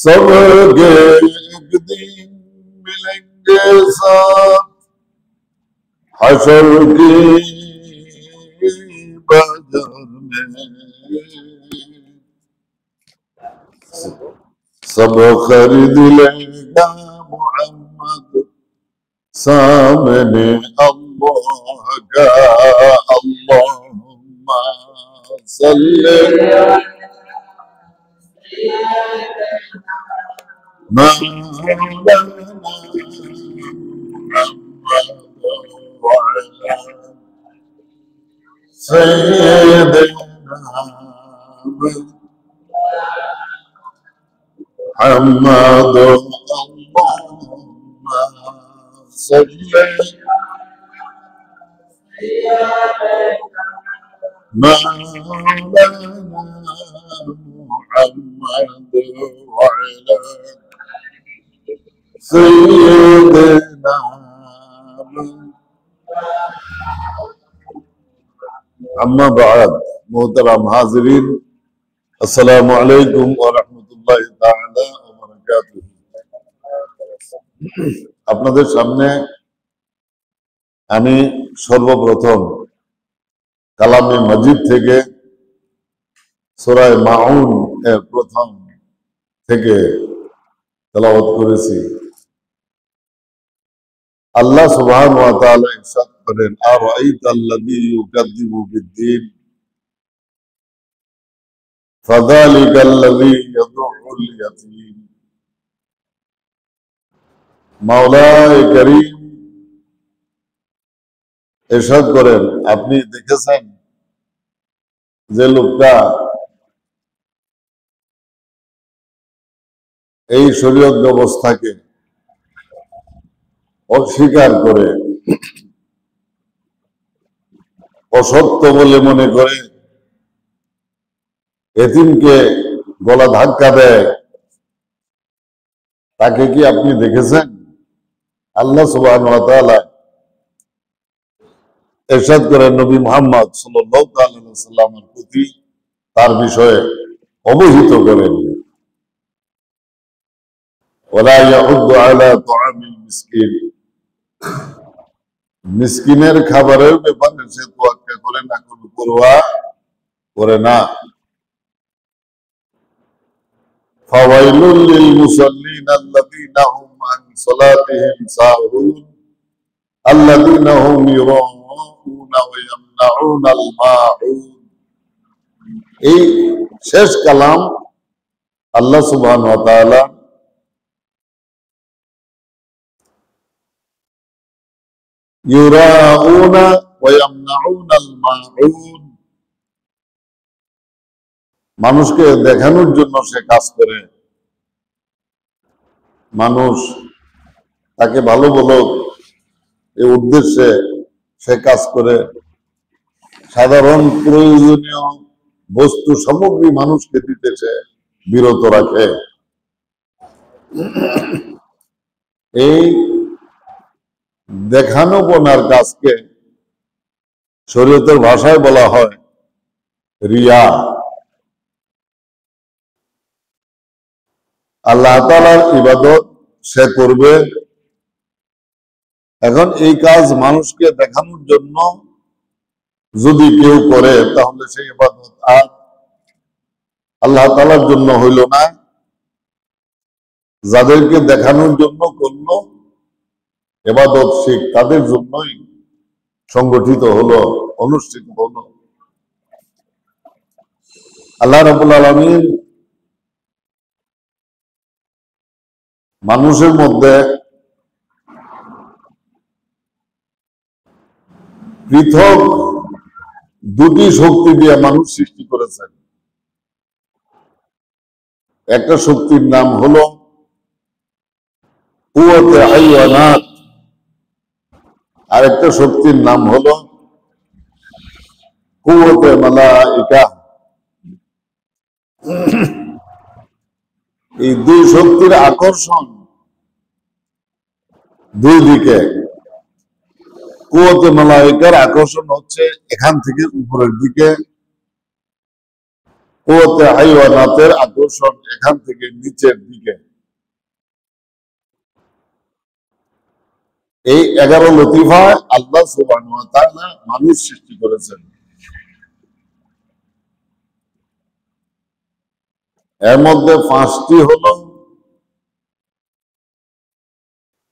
सबके एक दिन मिलेंगे साथ हशर की बाजार में सब खरीद लेगा मोहम्मद सामने अल्लाह का अल्लाहुम्मा सल्ली सैयदना محمد اللهم صل مولانا محمد وعلى سيدنا أما بعد محترم حاضرين السلام عليكم ورحمة الله تعالى وبركاته আপনাদের সামনে আমি সর্বপ্রথম কালামে মাজিদ থেকে সূরা মাউন এর প্রথম থেকে তেলাওয়াত করেছি। আল্লাহ সুবহানাহু ওয়া তাআলা ইরশাদ করেন আরাআইতাল্লাযী ইউকাযযিবু বিদ্দীন ফাযালিকাল্লাযী ইয়াদউল ইয়াতীম। মাওলায়ে কারীম ইরশাদ করেন আপনি দেখেছেন যে লোকটা এই শরীয়ত ব্যবস্থাকে অস্বীকার করে অসত্য বলে মনে করে এতিমকে গলা ধাক্কা দেয়, তাকে কি আপনি দেখেছেন? আল্লাহ সুবহানাহু ওয়া তাআলা ইরশাদ করেন নবী মুহাম্মদ সাল্লাল্লাহু আলাইহি ওয়াসাল্লামের প্রতি তার বিষয়ে অবহিত করেন ওয়ালা ইয়াহুদ্দু আলা তুআমিল মিসকিন, মিসকিনের খাবারের ব্যাপারে সে তোয়াক্কা করে না, কোনো পরোয়া করে না। ফাওয়াইলুল লিল মুসাল্লিন আল্লাযীনা হুম আন সালাতিহিম সাহুন আল্লাযীনা হুম ইউরাউনা ওয়া ইয়ামনাউনাল মাউন। এই শেষ কালাম আল্লাহ সুবহানাহু ওয়া তাআলা ইউরাউনা ওয়া ইয়ামনাউনাল মাউন, মানুষকে দেখানোর জন্য সে কাজ করে, মানুষ তাকে ভালো বলো এই উদ্দেশ্যে সে কাজ করে, সাধারণ প্রয়োজনীয় বস্তু সামগ্রী মানুষকে দিতে সে বিরত রাখে। এই দেখানো পনার কাজকে শরীয়তের ভাষায় বলা হয় রিয়া। আল্লাহ তাআলার ইবাদত সে করবে, এখন এই কাজ মানুষকে দেখানোর জন্য যদি কেউ করে তাহলে সেই ইবাদত আর আল্লাহ তাআলার জন্য হইল না, যাদেরকে দেখানোর জন্য করলো ইবাদত সে তাদের জন্যই সংগঠিত হলো, অনুষ্ঠিত হলো। আল্লাহ রাব্বুল আলামিন মানুষের মধ্যে পৃথক দুটি শক্তি দিয়ে মানুষ সৃষ্টি করেছেন। একটা শক্তির নাম হলো কুওয়াতে হাইওয়ানাত, আর একটা শক্তির নাম হলো কুওয়াতে মালাইকা। এই দুই শক্তির আকর্ষণ দুই দিকে। কুওয়াতে মালায়েকার আকর্ষণ হচ্ছে এখান থেকে উপরের দিকে, কুওয়াতে হাইওয়ানাতের আকর্ষণ এখান থেকে নিচের দিকে। এই 11 লতিফায় আল্লাহ সুবহানাহু ওয়া তাআলা মানুষ সৃষ্টি করেছেন। এর মধ্যে 5টি হলো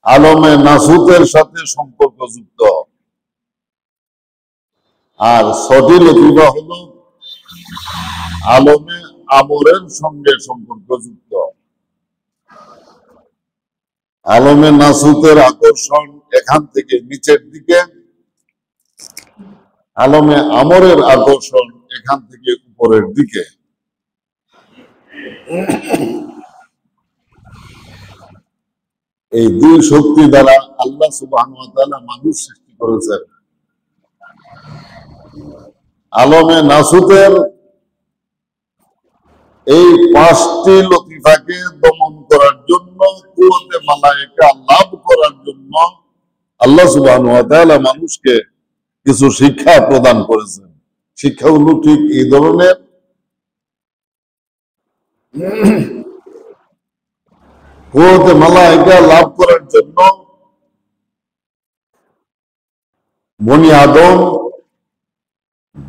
আলমে নাসুতের সাথে সম্পর্কযুক্ত, আর 6টি লতিফা হলো আলমে আমরের সঙ্গে সম্পর্কযুক্ত। আলমে নাসুতের আকর্ষণ এখান থেকে নিচের দিকে, আলমে আমরের আকর্ষণ এখান থেকে উপরের দিকে। এই দুই শক্তি দ্বারা আল্লাহ সুবহানাহু ওয়া তাআলা মানুষ সৃষ্টি করেছেন। আলমে নাসুতের এই 5টি লতিফাকে দমন করার জন্য, কুওয়াতে মালায়েকা লাভ করার জন্য আল্লাহ সুবহানাহু ওয়া তাআলা মানুষকে কিছু শিক্ষা প্রদান করেছেন। শিক্ষাগুলো ঠিক এই ধরনের। কুওয়াতে মালায়েকা লাভ করার জন্য বনি আদম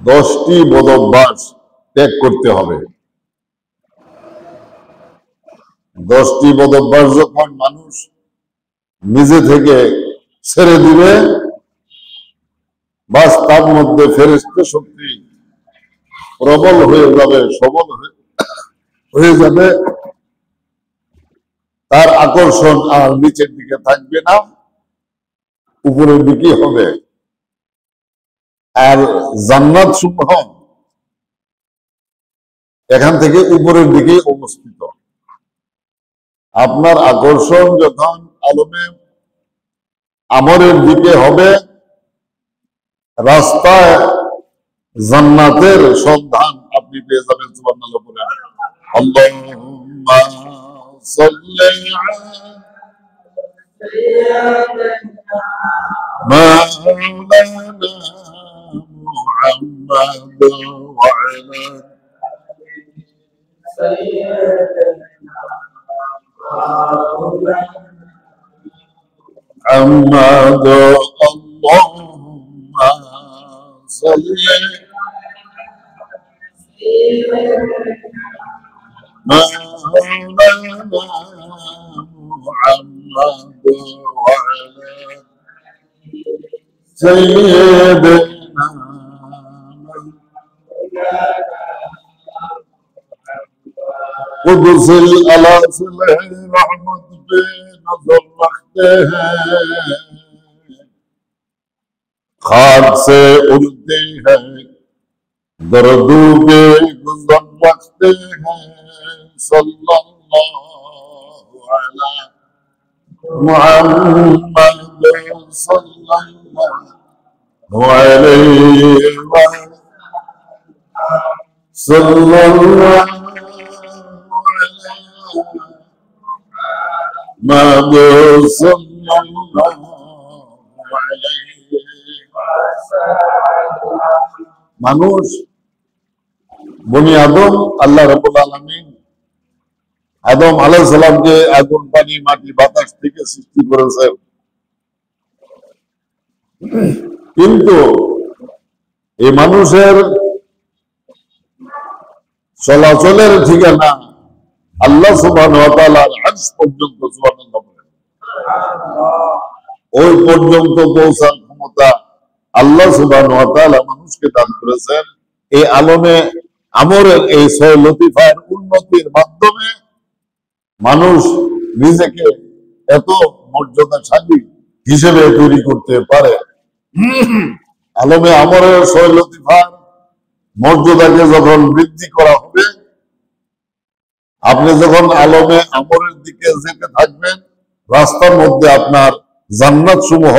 10টি বদভ্যাস ত্যাগ করতে হবে। 10টি বদভ্যাস যখন মানুষ নিজে থেকে ছেড়ে দিবে, বাস তার মধ্যে ফেরেশতা শক্তি প্রবল হয়ে যাবে, সবল হয়ে যাবে। তার আকর্ষণ আর নিচের দিকে থাকবে না, উপরের দিকে হবে। আর জান্নাত সমূহ এখান থেকে উপরের দিকে অবস্থিত। আপনার আকর্ষণ যখন আলমে আমরের দিকে হবে, রাস্তায় জান্নাতের সন্ধান আপনি পেয়ে যাবেন। সুবহানাল্লাহ বলেন। আল্লাহুম্মা সাল্লি মাওলানা মুহাম্মাদ ওয়া আলা محمد اللهم صل مولانا محمد وعلى سيدنا قدس الألاصل رحمت पे नजर रखते हैं, खाक से उड़ते हैं, दर्दों के गुजर रखते हैं। सल्लल्लाहु अलैहि मुहम्मद सल्लल्लाहु अलैहि सल्लल्लाहु মানুষ বনি আদম আল্লাহ রাব্বুল আলামিন আদম আলাইহিস সালামকে আগুন, পানি, মাটি, বাতাস থেকে সৃষ্টি করেছেন। কিন্তু এই মানুষের চলাচলের ঠিকানা আল্লাহ সুবহানাহু ওয়া তাআলার আরশ পর্যন্ত। সুবহানাল্লাহ বলেন। ওই পর্যন্ত পৌঁছার ক্ষমতা আল্লাহ সুবহানাহু ওয়া তাআলা মানুষকে দান করেছেন। এই আলমে আমরের এই 6 লতিফার উন্নতির মাধ্যমে মানুষ নিজেকে এত মর্যাদাশালী হিসেবে তৈরি করতে পারে। আলমে আমরের 6 লতিফার মর্যাদাকে যখন বৃদ্ধি করা হবে, আপনি যখন আলমে আমরের দিকে যেতে থাকবেন, রাস্তার মধ্যে আপনার জান্নাত সমূহ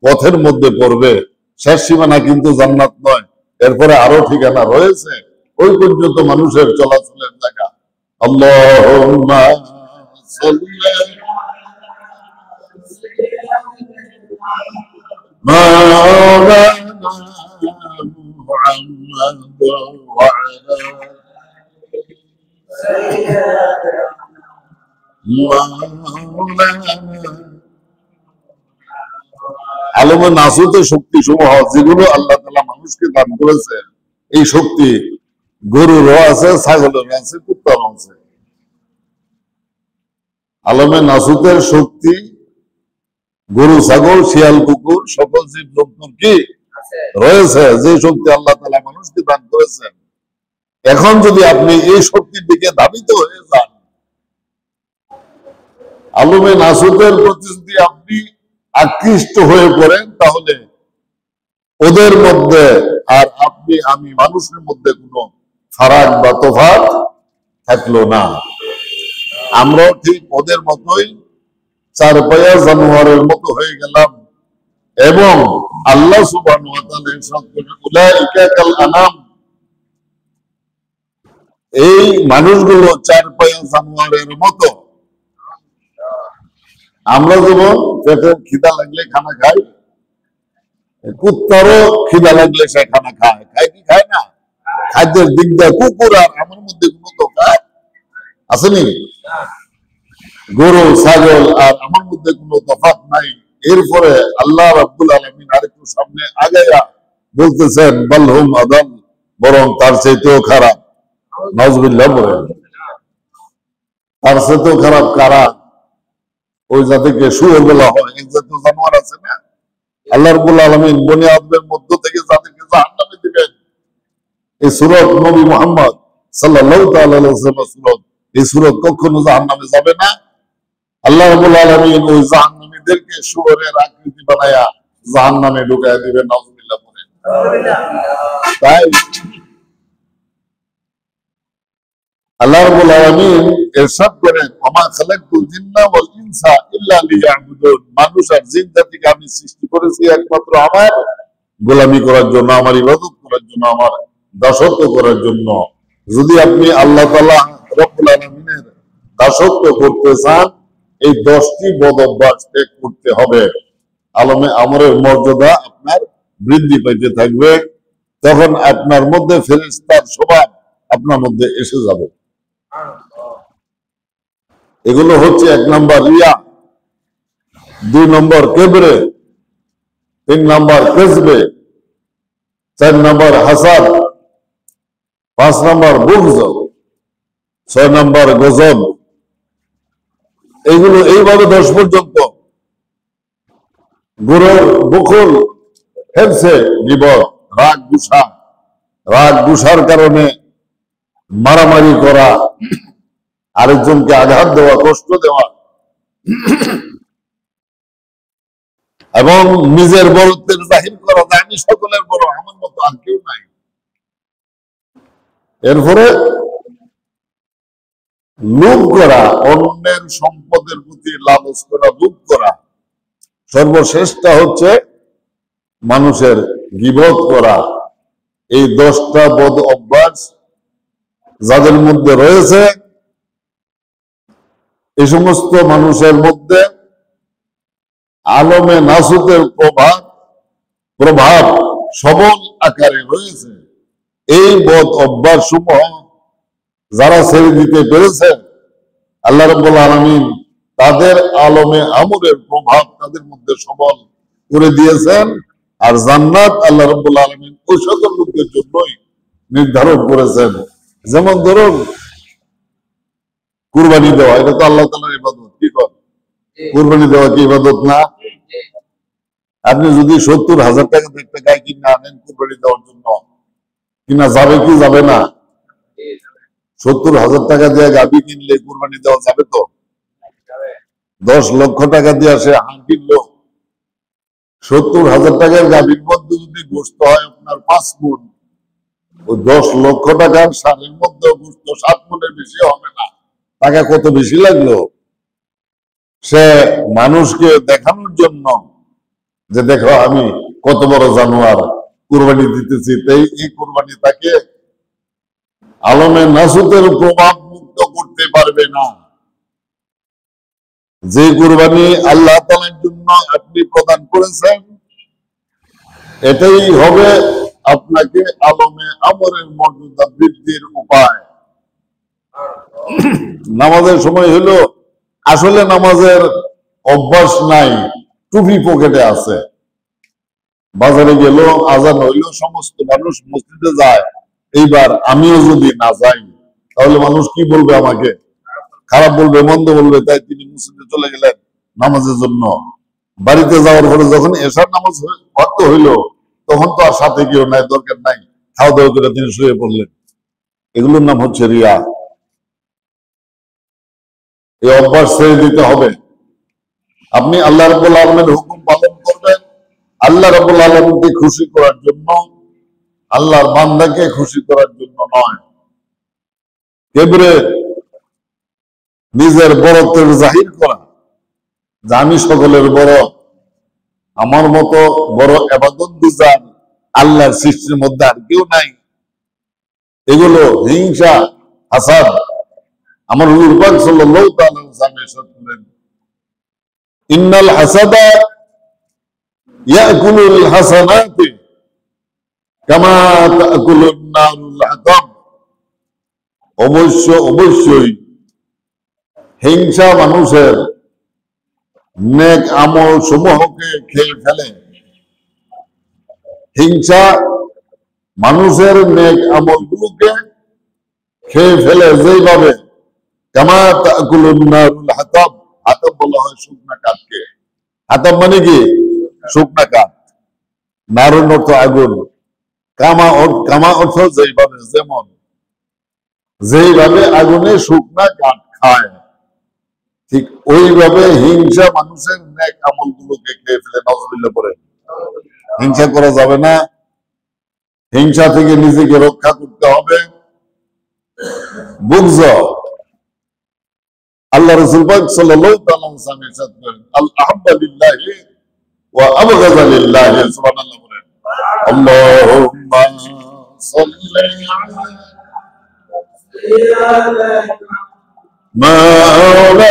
পথের মধ্যে পড়বে। শেষ সীমানা কিন্তু জান্নাত নয়, এরপরে আরো ঠিকানা রয়েছে। ওই পর্যন্ত মানুষের চলাচলের জায়গা। আল্লাহুম্মা সাল্লি مولانا محمد وعلى مولانا আলমে নাসুতের শক্তি সমূহ যেগুলো আল্লাহ তাআলা মানুষকে দান করেছে, এই শক্তি গরুরও আছে, ছাগলেরও আছে, কুত্তারও আছে। আলমে নাসুতের শক্তি গরু, ছাগল, শিয়াল, কুকুর, সকল জীব জন্তুর কি রয়েছে, যে শক্তি আল্লাহ তাআলা মানুষকে দান করেছেন। এখন যদি আপনি এই শক্তির দিকে ধাবিত হয়ে যান, আলমে নাসুতের প্রতি যদি আপনি আকৃষ্ট হয়ে পড়েন, তাহলে ওদের মধ্যে আর আপনি আমি মানুষের মধ্যে কোনো ফারাক বা তফাৎ থাকলো না। আমরাও ঠিক ওদের মতোই চার পায়া জানোয়ারের মতো হয়ে গেলাম। এবং আল্লাহ সুবহানাহু ওয়া তাআলা ইরশাদ করেন, উলাইকা কাল আনাম, এই মানুষগুলো চার পায়া জানোয়ারের মতো। আমরা যেমন পেটে খিদা লাগলে খানা খাই, কুত্তারও খিদা লাগলে সে খানা খায়, খায় কি খায় না? খাদ্যের দিক দিয়ে কুকুর আর আমার মধ্যে কোনো তফাৎ আসেনি? গরু, ছাগল আর আমার মধ্যে কোনো তফাৎ নাই। এরপরে আল্লাহ রাব্বুল আলামিন আরেকটু সামনে আগায়া বলতেছেন, বালহুম আদাল, বরং তার চাইতেও খারাপ। নাউজুবিল্লাহ বলেন। তার চাইতেও খারাপ কারা? ওই জাতিকে শুয়োর বলা হয়। এক জাতীয় জানোয়ার আছে না, আল্লাহ রাব্বুল আলামিন বনি আদমের মধ্য থেকে যাদেরকে জাহান্নামে দিবেন, এই সূরা নবী মুহাম্মদ সাল্লাল্লাহু তাআলা আলাইহি ওয়াসাল্লামের সূরা, এই সূরা কখনো জাহান্নামে যাবে না। আল্লাহ রাব্বুল আলামিন ওই জাহান্নামীদেরকে শুয়োরের আকৃতি বানায়া জাহান্নামে ঢুকায় দিবেন। নাউজুবিল্লাহ বলেন। তাই আল্লাহ রাব্বুল আলামিন ইরশাদ করেন, ওমা খালাকতুল জিন্না ওয়াল ইনসা ইল্লা লিয়াবুদুন, মানুষ আর জিন জাতিকে আমি সৃষ্টি করেছি একমাত্র আমার গোলামি করার জন্য, আমার ইবাদত করার জন্য, আমার দাসত্ব করার জন্য। যদি আপনি আল্লাহ তাআলা রব্বুল আলামিনের দাসত্ব করতে চান, এই 10টি বদ অভ্যাস ত্যাগ করতে হবে। আলমে আমরের মর্যাদা আপনার বৃদ্ধি পাইতে থাকবে। তখন আপনার মধ্যে ফেরেশতার স্বভাব আপনার মধ্যে এসে যাবে। এগুলো হচ্ছে 1 নম্বর রিয়া, 2 নম্বর কেবরে, 3 নম্বর কেজবে, 4 নম্বর হাসাদ, 5 নম্বর বুগজ, 6 নম্বর গজব। এইগুলো এইভাবে 10 পর্যন্ত। গুরুর বকুল হেলছে গীবত, রাগ গুসা, রাগ গুসার কারণে মারামারি করা, আরেকজনকে আঘাত দেওয়া, কষ্ট দেওয়া, এবং নিজের বড়ত্বের জাহির করা, আমি সকলের বড়, আমার মতো আর কেউ নাই। এরপরে লোভ করা, অন্যের সম্পদের প্রতি লালচ করা, লোভ করা। সর্বশ্রেষ্ঠ হচ্ছে মানুষের গীবত করা। এই 10টা বদ অভ্যাস যাদের মধ্যে রয়েছে, এই সমস্ত মানুষের মধ্যে আলমে নাসুতের প্রভাব সবল আকারে রয়েছে। এই বদ অভ্যাস সমূহ যারা ছেড়ে দিতে পেরেছে, আল্লাহ রাব্বুল আলামিন তাদের আলমে আমরের প্রভাব তাদের মধ্যে সবল করে দিয়েছেন। আর জান্নাত আল্লাহ রাব্বুল আলামিন ওই সকল লোকদের জন্যই নির্ধারণ করেছেন। যেমন ধরুন কুরবানি দেওয়া, এটা তো আল্লাহ তাআলার ইবাদত। কি কর, কুরবানি দেওয়া কি ইবাদত না? আপনি যদি 70,000 টাকা একটা গাই কিনে আনেন কুরবানি দেওয়ার জন্য, কিনা যাবে কি যাবে না? 70,000 টাকা দিয়ে গাভী কিনলে কুরবানি দেওয়া যাবে তো? 10 লক্ষ টাকা দিয়ে সে হাঁস কিনলো, 70,000 টাকার গাভীর মধ্যে যদি গোস্ত হয় আপনার 5 মণ, ওই 10 লক্ষ টাকার সারের মধ্যে গোস্ত 7 মণের বেশি হবে না। টাকা কত বেশি লাগলো? সে মানুষকে দেখানোর জন্য যে দেখো আমি কত বড় জানোয়ার কুরবানি দিতেছি, তাই এই কুরবানি তাকে আলমে নাসুতের প্রভাব মুক্ত করতে পারবে না। যে কুরবানি আল্লাহ তাআলার জন্য আপনি প্রদান করেছেন, এটাই হবে আপনাকে আলমে আমরের মর্যাদা বৃদ্ধির উপায়। নামাজের সময় হলো, আসলে নামাজের অভ্যাস নাই, টুপি পকেটে আছে, বাজারে গেল, আজান হইল, সমস্ত মানুষ মসজিদে যায়, এইবার আমিও যদি না যাই তাহলে মানুষ কি বলবে, আমাকে খারাপ বলবে, মন্দ বলবে। তাই তিনি মসজিদে চলে গেলেন নামাজের জন্য। বাড়িতে যাওয়ার পরে যখন এশার নামাজ ওয়াক্ত হইল, তখন তো আর সাথে কেউ নাই, দরকার নাই, খাওয়া দাওয়া করে তিনি শুয়ে পড়লেন। এগুলোর নাম হচ্ছে রিয়া। এই অভ্যাস ছেড়ে দিতে হবে। আপনি আল্লাহ রাব্বুল আলামিনের হুকুম পালন করবেন আল্লাহ রাব্বুল আলামিনকে খুশি করার জন্য, আল্লাহর বান্দাকে খুশি করার জন্য নয়। কেবরে নিজের বড়ত্বের জাহির করা, যে আমি সকলের বড়, আমার মতো বড় ইবাদত গুজার আল্লাহর সৃষ্টির মধ্যে আর কেউ নাই, এগুলো হিংসা, হাসাদ। আমার হুজুর পাক সাল্লাল্লাহু তাআলা আলাইহি ওয়াসাল্লাম ইরশাদ করেন, ইন্নাল হাসাদা ইয়াকুলুল হাসানাতি কামা তাকুলুন নারুল হাতাব। অবশ্যই হিংসা মানুষের নেক আমল সমূহকে খেয়ে ফেলে। হিংসা মানুষের নেক আমলগুলোকে খেয়ে ফেলে, যেইভাবে কামা তাকুলুন নারুল হাতাব। হাতাব বলা হয় শুকনা কাঠকে। হাতাব মানে কি? শুকনা কাঠ। নারুন অর্থ আগুন, কামা অর্থ যেইভাবে, যেইভাবে আগুনে শুকনা কাঠ খায়, ঠিক ওইভাবে হিংসা মানুষের নেক আমলগুলোকে খেয়ে ফেলে। নাউযুবিল্লাহ পড়ে। হিংসা করা যাবে না। হিংসা থেকে নিজেকে রক্ষা করতে হবে। বুগজ, আল্লাহ রাসূল পাক সাল্লাল্লাহু আলাইহি ওয়াসাল্লাম ইরশাদ করেন, আল আহাব্বা লিল্লাহি ওয়া আবগাযা লিল্লাহি। সুবহানাল্লাহ বলেন। আল্লাহুম্মা সাল্লি আলা মাওলানা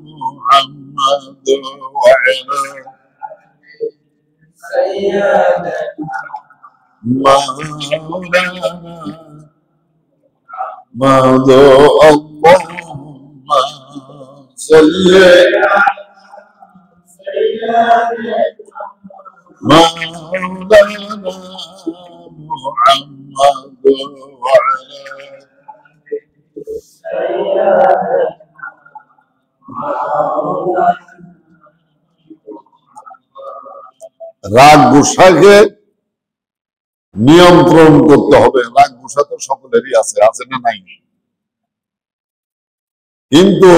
মুহাম্মাদ ওয়া আলা মাওলানা محمد اللهم صل مولانا محمد وعلى রাগ গুসাকে নিয়ন্ত্রণ করতে হবে। রাগ গুসা তো সকলেরই আছে, আছে না নাই? কিন্তু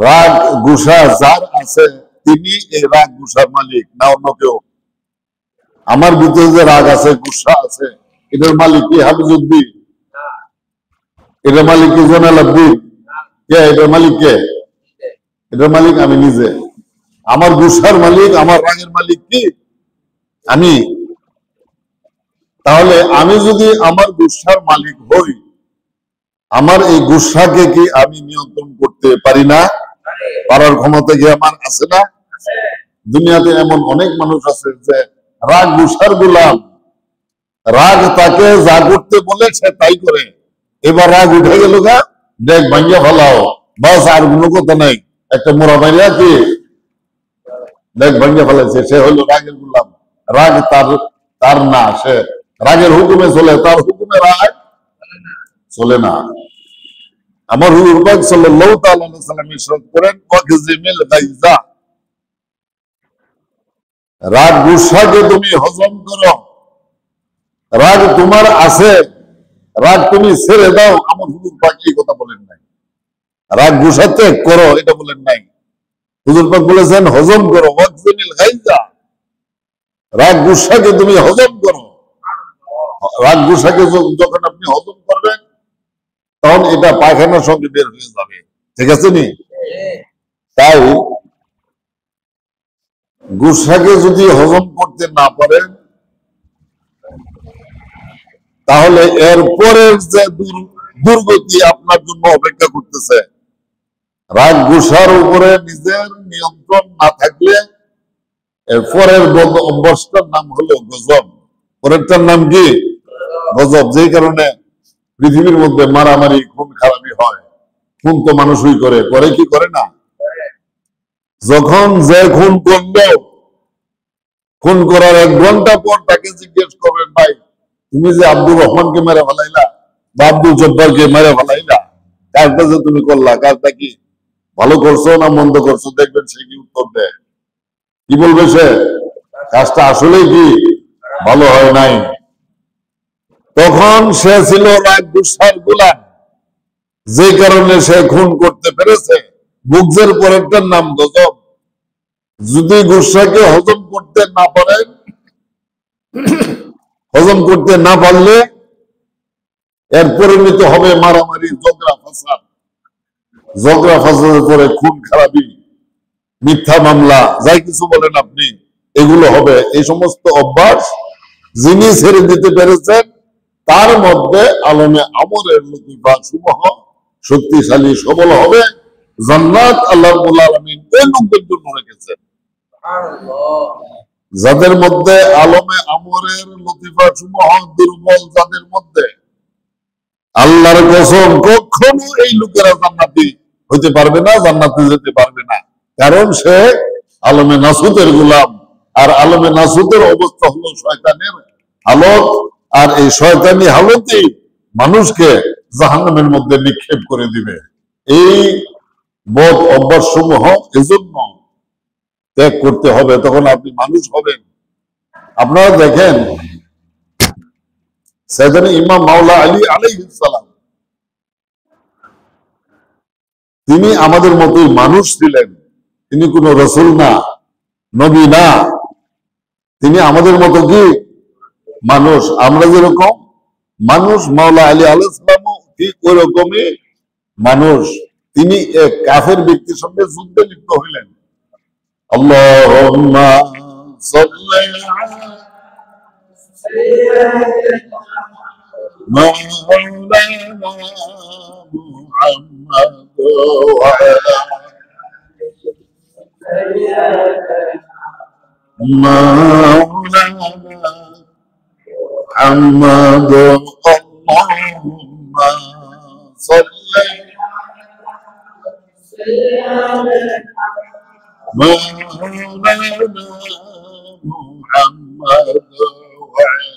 রাগ গুসা যার আছে, তিনি এই রাগ গুসার মালিক, না অন্য কেউ। আমার ভিতরে যে রাগ আছে, গুসা আছে, এটার মালিক কি হাফিজউদ্দিন? এটার মালিক কি জয়নাল আবদিন? কে এটার মালিক? কে এটার মালিক? আমি নিজে। আমার গুসার মালিক, আমার রাগের মালিক কি? আমি। তাহলে আমি যদি আমার গুসার মালিক হই, আমার এই গুসাকে কি আমি নিয়ন্ত্রণ করতে পারি না? পারার ক্ষমতা কি আমার আছে না? দুনিয়াতে এমন অনেক মানুষ আছে যে রাগ গুসার গোলাম। রাগ তাকে যা করতে বলে সে তাই করে। এবার রাগ উঠে গেল গা, দেখ ভাঙ্গিয়া ফেলাও, বাস আর কোনো কথা নাই। একটা মোড়া মাইরা কি দেখ ভাঙ্গিয়া ফেলাইছে, সে হলো রাগের গোলাম। রাগ তার না, সে রাগের হুকুমে চলে, তার হুকুমে রাগ চলে না। আমার হুজুর পাক সাল্লাল্লাহু তাআলা আলাইহি ওয়াসাল্লাম ইরশাদ করেন, ওয়াকজিমিল গায়জা, রাগ গুসাকে তুমি হজম করো। রাগ তোমার আছে, রাগ তুমি ছেড়ে দাও। আমার হুজুর পাক এই কথা বলেন নাই। রাগ গুসা ত্যাগ করো, এটা বলেন নাই। হুজুর পাক বলেছেন হজম করো, ওয়াকজিমিল গায়জা, রাগ গুসাকে তুমি হজম করো। রাগ গুসাকে যখন আপনি হজম করবেন, তখন এটা পায়খানার সঙ্গে বের হয়ে যাবে। ঠিক আছে নি? তাই গুসাকে যদি হজম করতে না পারেন, তাহলে এর পরের যে দুর্গতি আপনার জন্য অপেক্ষা করতেছে। রাগ গুসার উপরে নিজের নিয়ন্ত্রণ না থাকলে এরপরের বদ অভ্যাসটার নাম হলো গজব। পরেরটার নাম কি? গজব। যেই কারণে পৃথিবীর মধ্যে মারামারি, খুন খারাপি হয়। খুন তো মানুষই করে, করে কি করে না? যখন যে খুন করলো, খুন করার 1 ঘন্টা পর তাকে জিজ্ঞেস করবেন, ভাই তুমি যে আব্দুর রহমানকে মেরে ফেলাইলা বা আব্দুল জব্বারকে মেরে ফেলাইলা, কাজটা যে তুমি করলা, কাজটা কি ভালো করছো না মন্দ করছো? দেখবেন সে কি উত্তর দেয়। কি বলবে সে? কাজটা আসলেই কি ভালো হয় নাই। তখন সে ছিল রাগ গুসার গোলাম, যে কারণে সে খুন করতে পেরেছে। বুগজের পরেরটার নাম গজব। যদি গুসাকে হজম করতে না পারেন, হজম করতে না পারলে এর পরিণত হবে মারামারি, ঝগড়া ফাসাদ। ঝগড়া ফাসাদের পরে খুন খারাপি, মিথ্যা মামলা, যাই কিছু বলেন আপনি, এগুলো হবে। এই সমস্ত অভ্যাস যিনি ছেড়ে দিতে পেরেছেন, তার মধ্যে আলমে আমরের লতিফা সমূহ শক্তিশালী সবল হবে। জান্নাত আল্লাহ রাব্বুল আলামিন ওই লোকদের জন্য রেখেছেন যাদের মধ্যে আলমে আমরের লতিফা সমূহ দুর্বল। যাদের মধ্যে, আল্লাহর কসম, কখনো এই লোকেরা জান্নাতি হইতে পারবে না, জান্নাতে যেতে পারবে না। কারণ সে আলমে নাসুতের গোলাম। আর আলমে নাসুতের অবস্থা হলো শয়তানের হালত। আর এই শয়তানি হালতেই মানুষকে জাহান্নামের মধ্যে নিক্ষেপ করে দিবে। এই বদ অভ্যাস সমূহ এজন্য ত্যাগ করতে হবে, তখন আপনি মানুষ হবেন। আপনারা দেখেন, সাইয়েদনা ইমাম মাওলা আলী আলাইহিস সালাম, তিনি আমাদের মতোই মানুষ ছিলেন। তিনি কোন রসুল না, নবী না, তিনি আমাদের মতো কি মানুষ। আমরা যেরকম মানুষ, মাওলা আলী আলাইহিস সালামও ঠিক ওই রকমই মানুষ। তিনি এক কাফের ব্যক্তির সঙ্গে যুদ্ধে লিপ্ত হইলেন। আল্লাহুম্মা সাল্লি আলা মাওলানা মুহাম্মদ ওয়া আলা মাওলানা محمد اللهم صل مولانا محمد وعلى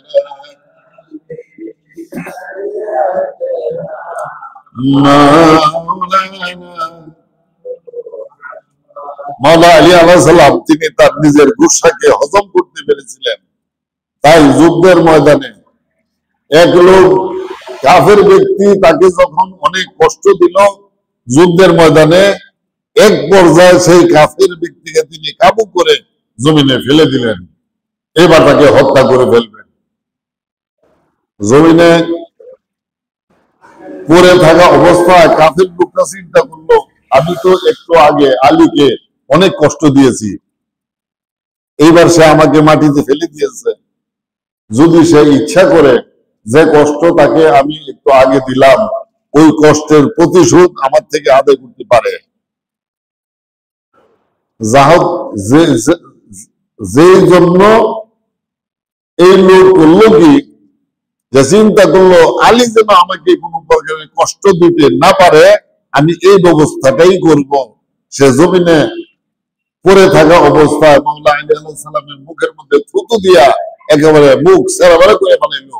مولانا মাওলা আলী আলাইহিস সালাম, তিনি তার নিজের গুসাকে হজম করতে পেরেছিলেন। তাই যুদ্ধের ময়দানে এক লোক কাফের ব্যক্তি তাকে যখন অনেক কষ্ট দিল, যুদ্ধের ময়দানে এক পর্যায়ে সেই কাফের ব্যক্তিকে তিনি কাবু করে জমিনে ফেলে দিলেন। এবার তাকে হত্যা করে ফেলবেন। জমিনে পড়ে থাকা অবস্থায় কাফের লোকটা চিন্তা করলো, আমি তো একটু আগে আলীকে অনেক কষ্ট দিয়েছি, এইবার সে আমাকে মাটিতে ফেলে দিয়েছে। যদি সে ইচ্ছা করে যে কষ্ট তাকে আমি একটু আগে দিলাম, ওই কষ্টের প্রতিশোধ আমার থেকে আদায় করতে পারে। যেই জন্য এই লোক করলো কি, যে চিন্তা করলো আলী যেন আমাকে কোনো প্রকারের কষ্ট দিতে না পারে, আমি এই ব্যবস্থাটাই করব। সে জমিনে পড়ে থাকা অবস্থায় মাওলা আলী আলাইহিস সালামের মুখের মধ্যে থুতু দিয়া একেবারে মুখ সেরাবেরা করে ফেলাইলো।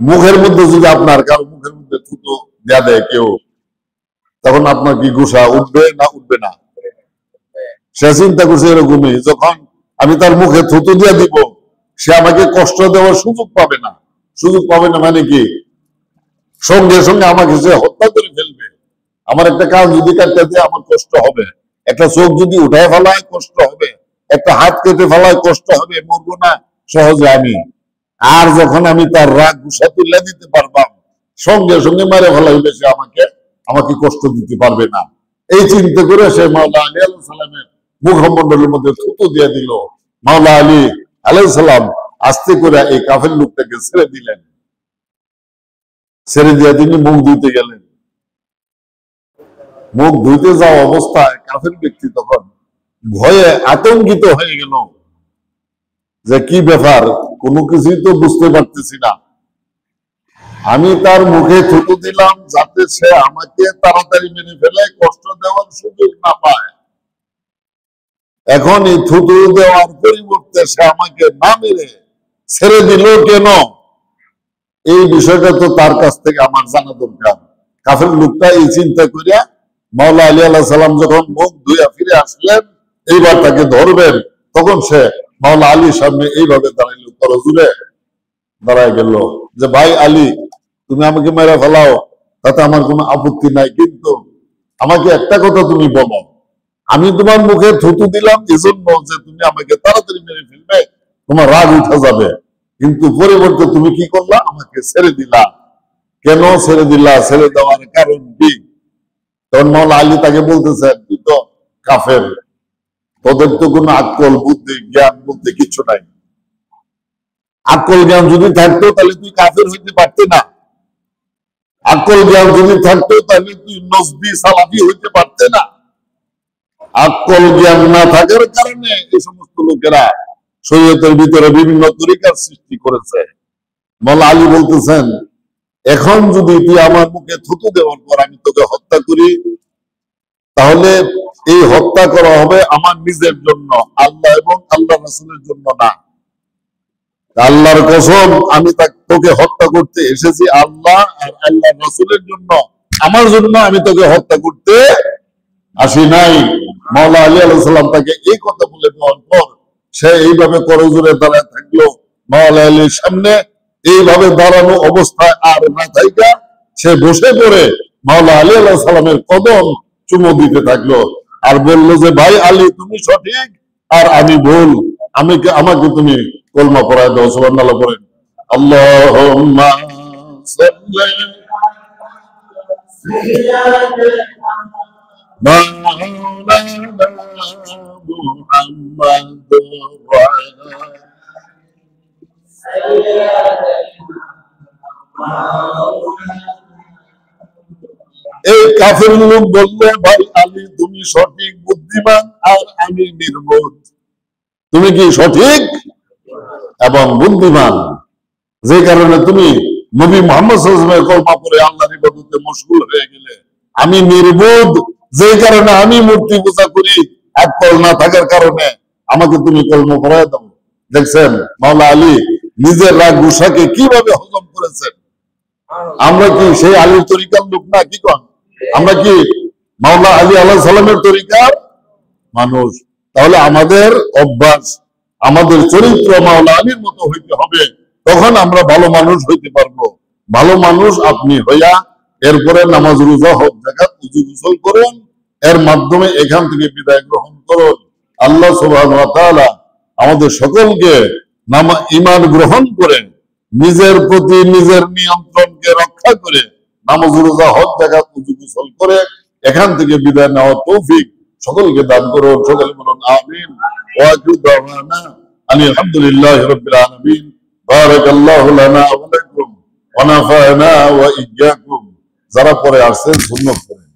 মুখের মধ্যে যদি আপনার কারো মুখের মধ্যে থুতু দেয়া দেয় কেউ, তখন আপনার কি গুসা উঠবে না উঠবে না? সে চিন্তা করছে এরকমই, যখন আমি তার মুখে থুতু দিয়ে দিব, সে আমাকে কষ্ট দেওয়ার সুযোগ পাবে না। সুযোগ পাবে না মানে কি, সঙ্গে সঙ্গে আমাকে সে হত্যা করে ফেলবে। আমার একটা কাজ যদি কাটতে দেয় আমার কষ্ট হবে, একটা চোখ যদি উঠায় ফেলায় কষ্ট হবে, একটা হাত কেটে ফেলায় কষ্ট হবে, মরবো না সহজে আমি। আর যখন আমি তার রাগ গুসা তুলে দিতে পারবাম, সঙ্গে সঙ্গে মেরে ফেলাইলে সে আমাকে কষ্ট দিতে পারবে না। এই চিন্তা করে সে মাওলা আলী আলাইহিস সালামের মুখমণ্ডলের মধ্যে থুতু দিয়ে দিল। মাওলা আলী আলাইহিস সালাম আস্তে করে এই কাফের লোকটাকে ছেড়ে দিলেন। ছেড়ে দিয়ে তিনি মুখ ধুইতে গেলেন। মুখ ধুইতে যাওয়া অবস্থায় কাফের ব্যক্তি তখন ভয়ে আতঙ্কিত হয়ে গেল যে কি ব্যাপার, কোনো কিছুই তো বুঝতে পারতেছি না। আমি তার মুখে থুতু দিলাম যাতে সে আমাকে তাড়াতাড়ি মেরে ফেলে, কষ্ট দেওয়ার সুযোগ না পায়। এখন এই থুতু দেওয়ার পরিবর্তে সে আমাকে না মেরে ছেড়ে দিল কেন, এই বিষয়টা তো তার কাছ থেকে আমার জানা দরকার। কাফের লোকটা এই চিন্তা করিয়া মাওলা আলী আলাইহিস সালাম যখন মুখ ধুইয়া ফিরে আসলেন, এইবার তাকে ধরবেন, তখন সে মাওলা আলীর সামনে এইভাবে দাঁড়াইল, করজুড়ে দাঁড়ায় গেল যে ভাই আলী, তুমি আমাকে মেরে ফেলাও, তাতে আমার কোনো আপত্তি নাই, কিন্তু আমাকে একটা কথা তুমি বলো, আমি তোমার মুখে থুতু দিলাম এজন্য যে তুমি আমাকে তাড়াতাড়ি মেরে ফেলবে, তোমার রাগ উঠে যাবে, কিন্তু পরিবর্তে তুমি কি করলা, আমাকে ছেড়ে দিলা। কেন ছেড়ে দিলা, ছেড়ে দেওয়ার কারণ কি? তখন মাওলা আলী তাকে বলতেছেন, তুই তো কাফের, তোদের তো কোনো আক্কল বুদ্ধি জ্ঞান বলতে কিছু নাই। আক্কল জ্ঞান যদি থাকতো তাহলে তুই কাফের হইতে পারতি না। আক্কল জ্ঞান যদি থাকতো তাহলে তুই নজদি সালাফি হইতে পারতে না। আক্কল জ্ঞান না থাকার কারণে এই সমস্ত লোকেরা শরীয়তের ভিতরে বিভিন্ন তরিকার সৃষ্টি করেছে। মাওলা আলী বলতেছেন, এখন যদি তুই আমার মুখে থুতু দেওয়ার পর আমি তোকে হত্যা করি, তাহলে এই হত্যা করা হবে আমার নিজের জন্য, আল্লাহ এবং আল্লাহ রাসূলের জন্য না। আল্লাহর কসম, আমি তোকে হত্যা করতে এসেছি আল্লাহ আর আল্লাহ রাসূলের জন্য, আমার জন্য আমি তোকে হত্যা করতে আসি নাই। মাওলা আলী আলাইহিস সালাম তাকে এই কথা বলে দেওয়ার পর সে এইভাবে করজোড়ে দাঁড়ায় থাকলো মাওলা আলীর সামনে। এইভাবে দাঁড়ানো অবস্থায় আর না থাইকা সে বসে পড়ে মাওলা আলী আলাইহিস সালামের কদম চুমো দিতে থাকলো আর বললো যে ভাই আলী, তুমি সঠিক আর আমি ভুল, আমাকে তুমি কলমা পড়ায় দাও। সুবহানাল্লাহ পড়েন। আল্লাহুম্মা সাল্লি এই কাফের লোক বললো, ভাই আলী, তুমি সঠিক বুদ্ধিমান আর আমি নির্বোধ। তুমি কি সঠিক এবং বুদ্ধিমান, যে কারণে তুমি নবী মুহাম্মদ সাল্লাল্লাহু আলাইহি ওয়াসাল্লামের কলমা পড়ে আল্লাহর ইবাদতে মশগুল হয়ে গেলে, আমি নির্বোধ, যে কারণে আমি মূর্তি পূজা করি, আকল না থাকার কারণে আমাকে তুমি কলমা পড়ায় দাও। দেখছেন মাওলা আলী নিজের রাগ গুসাকে কিভাবে হজম করেছেন। আমরা কি সেই আলীর তরিকার লোক না? কি কন, আমরা কি মাওলা আলী আলাইহিস সালামের তরিকার মানুষ? তাহলে আমাদের অভ্যাস, আমাদের চরিত্র মাওলা আলীর মতো হইতে হবে, তখন আমরা ভালো মানুষ হইতে পারবো। ভালো মানুষ আপনি হইয়া এরপরে নামাজ, রোজা, হজ, যাকাত, ওযু গোসল করুন, এর মাধ্যমে এখান থেকে বিদায় গ্রহণ করুন। আল্লাহ সুবহানাহু ওয়া তাআলা আমাদের সকলকে ঈমান গ্রহণ করে নিজের প্রতি নিজের নিয়ন্ত্রণকে রক্ষা করে নামাজ, রোজা, হজ, যাকাত, ওযু গোসল করে এখান থেকে বিদায় নেওয়ার তৌফিক সকলকে দান করুন। সকলে বলুন আমিন। ওয়া আখিরু দাওয়ানা আলহামদুলিল্লাহি রাব্বিল আলামিন। বারাকাল্লাহু লানা ওয়া লাকুম ওয়া নাফা'না ওয়া ইয়্যাকুম। যারা পরে আসছেন সুন্নাত পড়ে।